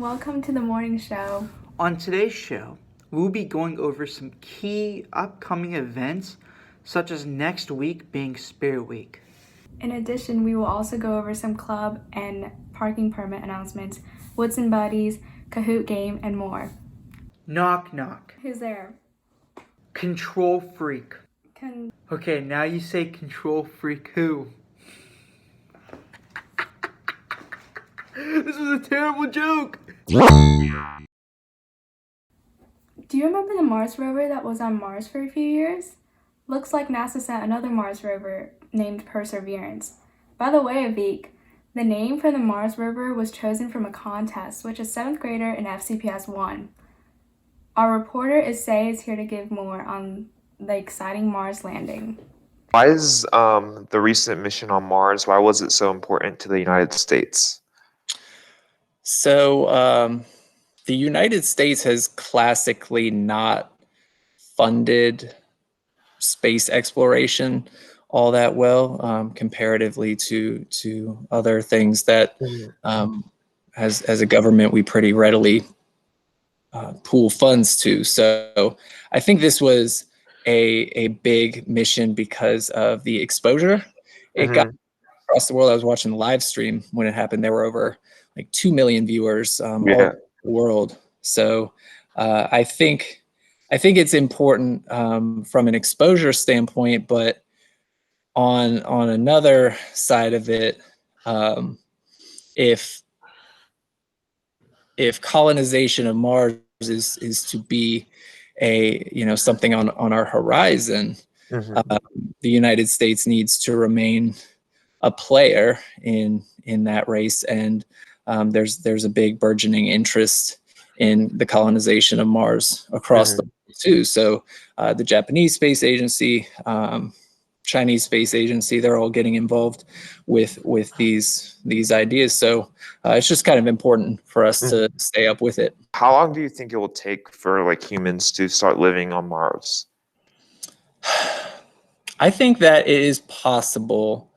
Welcome to the morning show. On today's show, we'll be going over some key upcoming events, such as next week being Spirit Week. In addition, we will also go over some club and parking permit announcements, Woods and Buddies, Kahoot game, and more. Knock knock. Who's there? Control freak. Okay, now you say control freak who? This was a terrible joke! Do you remember the Mars rover that was on Mars for a few years? Looks like NASA sent another Mars rover named Perseverance. By the way, Avik, the name for the Mars rover was chosen from a contest, which a 7th grader in FCPS won. Our reporter Issei is here to give more on the exciting Mars landing. Why is the recent mission on Mars, why was it so important to the United States? So the United States has classically not funded space exploration all that well, comparatively to other things that as a government we pretty readily pool funds to. So I think this was a big mission because of the exposure it got across the world. I was watching the live stream when it happened. There were over like 2 million viewers all over the world. So I think it's important from an exposure standpoint, but on another side of it, if colonization of Mars is to be something on our horizon, the United States needs to remain a player in that race, and there's a big burgeoning interest in the colonization of Mars across the world too. So the Japanese Space Agency, Chinese Space Agency, they're all getting involved with these ideas. So it's just kind of important for us to stay up with it. How long do you think it will take for like humans to start living on Mars? I think that it is possible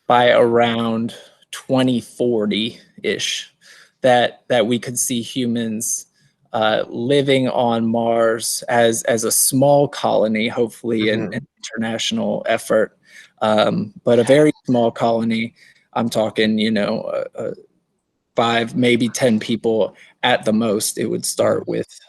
by around 2040-ish that we could see humans living on Mars as a small colony, hopefully an international effort, but a very small colony. I'm talking, 5, maybe 10 people at the most. It would start with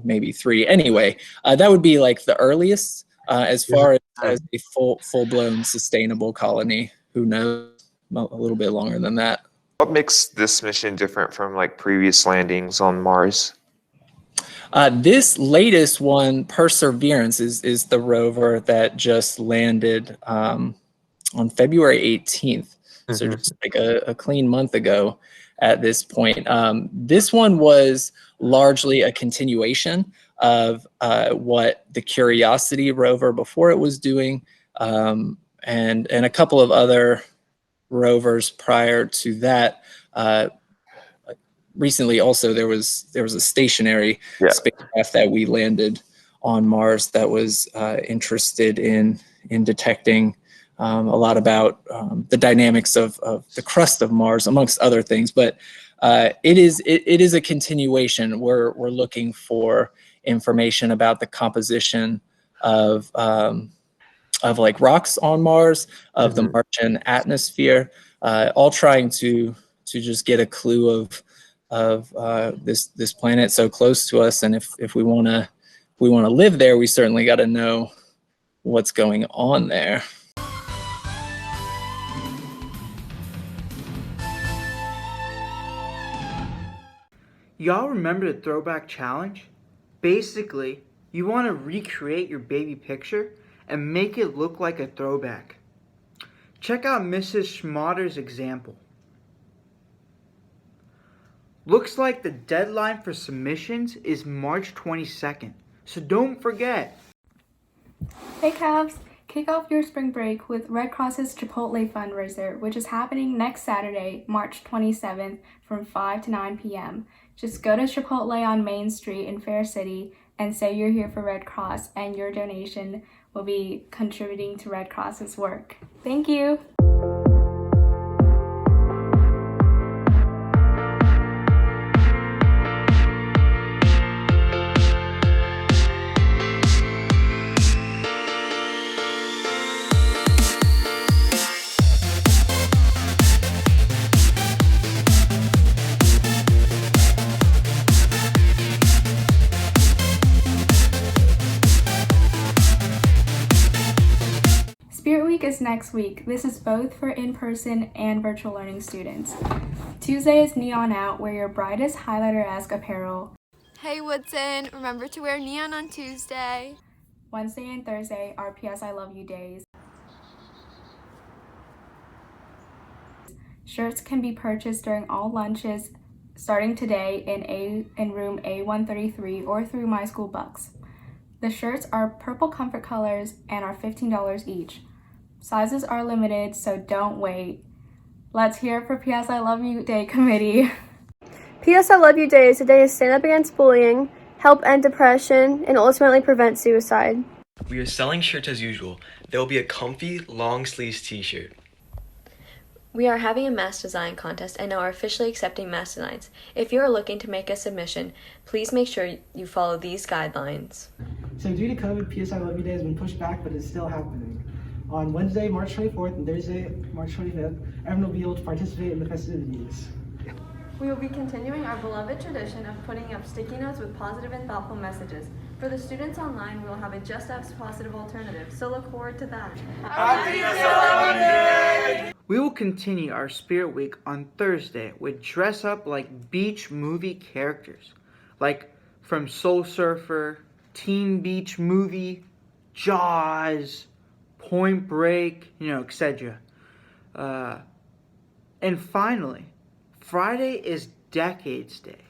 maybe 3. Anyway, that would be like the earliest. As far as a full-blown sustainable colony, who knows, a little bit longer than that. What makes this mission different from like previous landings on Mars? This latest one, Perseverance, is the rover that just landed on February 18th. So just like a clean month ago at this point. This one was largely a continuation of what the Curiosity rover before it was doing, and a couple of other rovers prior to that. Recently also there was a stationary spacecraft that we landed on Mars that was interested in detecting a lot about the dynamics of the crust of Mars, amongst other things. But it is a continuation. We're looking for information about the composition of like rocks on Mars, of the Martian atmosphere, all trying to just get a clue of this planet so close to us. And if we want to live there, we certainly got to know what's going on there. Y'all remember the throwback challenge? Basically, you want to recreate your baby picture and make it look like a throwback. Check out Mrs. Schmotter's example. Looks like the deadline for submissions is March 22nd, so don't forget. Hey Cavs, kick off your spring break with Red Cross's Chipotle fundraiser, which is happening next Saturday, March 27th from 5 to 9 p.m. Just go to Chipotle on Main Street in Fair City and say you're here for Red Cross, and your donation will be contributing to Red Cross's work. Thank you. is next week. This is both for in-person and virtual learning students. Tuesday is Neon Out, wear your brightest highlighter-esque apparel. Hey Woodson, remember to wear neon on Tuesday. Wednesday and Thursday are PS I Love You days. Shirts can be purchased during all lunches starting today in room A133 or through My School Bucks. The shirts are purple comfort colors and are $15 each. Sizes are limited, so don't wait. Let's hear it for PS I Love You Day Committee. PS I Love You Day is a day to stand up against bullying, help end depression, and ultimately prevent suicide. We are selling shirts as usual. There will be a comfy, long sleeves t-shirt. We are having a mask design contest and are officially accepting mask designs. If you are looking to make a submission, please make sure you follow these guidelines. So due to COVID, PS I Love You Day has been pushed back, but it's still happening. On Wednesday, March 24th and Thursday, March 25th, everyone will be able to participate in the festivities. We will be continuing our beloved tradition of putting up sticky notes with positive and thoughtful messages. For the students online, we will have a Just X positive alternative, so look forward to that. We will continue our Spirit Week on Thursday with dress up like beach movie characters, like from Soul Surfer, Teen Beach Movie, Jaws, Point Break, etc. And finally, Friday is Decades Day.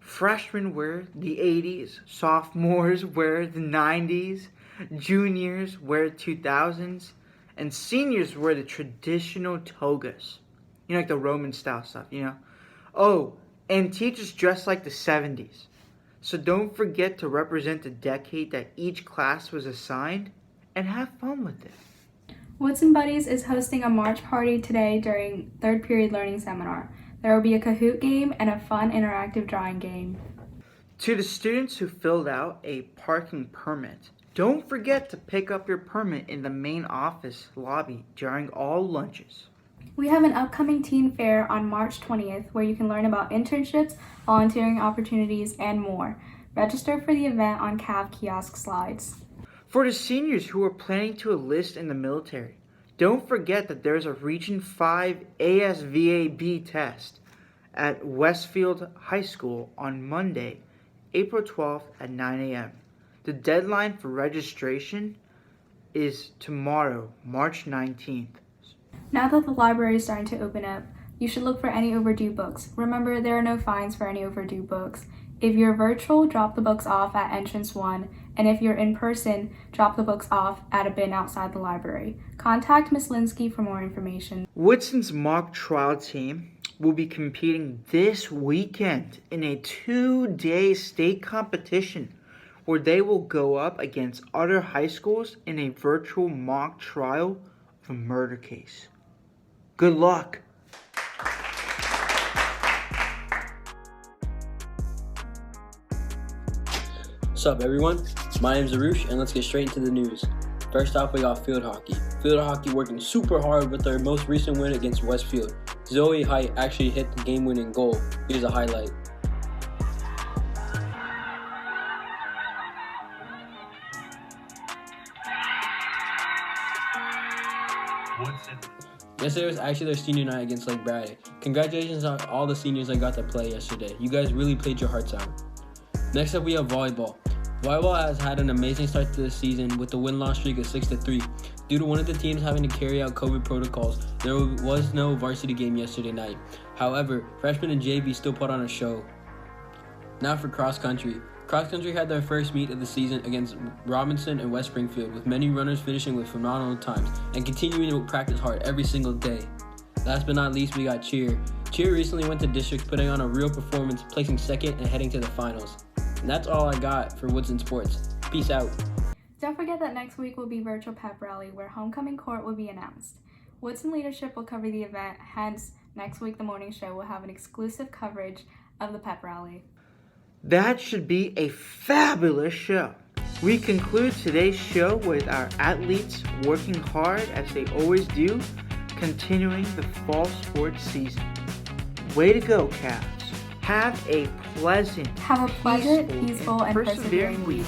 Freshmen wear the 80s, sophomores wear the 90s, juniors wear 2000s, and seniors wear the traditional togas. Like the Roman style stuff, Oh, and teachers dress like the 70s. So don't forget to represent the decade that each class was assigned and have fun with it. Woodson Buddies is hosting a March party today during third period learning seminar. There will be a Kahoot game and a fun interactive drawing game. To the students who filled out a parking permit, don't forget to pick up your permit in the main office lobby during all lunches. We have an upcoming teen fair on March 20th where you can learn about internships, volunteering opportunities, and more. Register for the event on CAV kiosk slides. For the seniors who are planning to enlist in the military, don't forget that there's a Region 5 ASVAB test at Westfield High School on Monday, April 12th at 9 a.m. The deadline for registration is tomorrow, March 19th. Now that the library is starting to open up, you should look for any overdue books. Remember, there are no fines for any overdue books. If you're virtual, drop the books off at entrance 1, and if you're in person, drop the books off at a bin outside the library. Contact Ms. Linsky for more information. Woodson's mock trial team will be competing this weekend in a 2-day state competition where they will go up against other high schools in a virtual mock trial of a murder case. Good luck! What's up, everyone? My name is Arush, and let's get straight into the news. First off, we got field hockey. Field hockey working super hard with their most recent win against Westfield. Zoe Height actually hit the game-winning goal. Here's a highlight. Yesterday was actually their senior night against Lake Braddock. Congratulations on all the seniors that got to play yesterday. You guys really played your hearts out. Next up, we have volleyball. Volleyball has had an amazing start to the season with a win-loss streak of 6-3. Due to one of the teams having to carry out COVID protocols, there was no varsity game yesterday night. However, freshmen and JV still put on a show. Now for cross country. Cross country had their first meet of the season against Robinson and West Springfield, with many runners finishing with phenomenal times and continuing to practice hard every single day. Last but not least, we got cheer. Cheer recently went to districts, putting on a real performance, placing second and heading to the finals. And that's all I got for Woodson Sports. Peace out. Don't forget that next week will be virtual pep rally where homecoming court will be announced. Woodson leadership will cover the event, hence next week the morning show will have an exclusive coverage of the pep rally. That should be a fabulous show. We conclude today's show with our athletes working hard as they always do, continuing the fall sports season. Way to go, Cavs. Have a pleasant, peaceful and persevering week.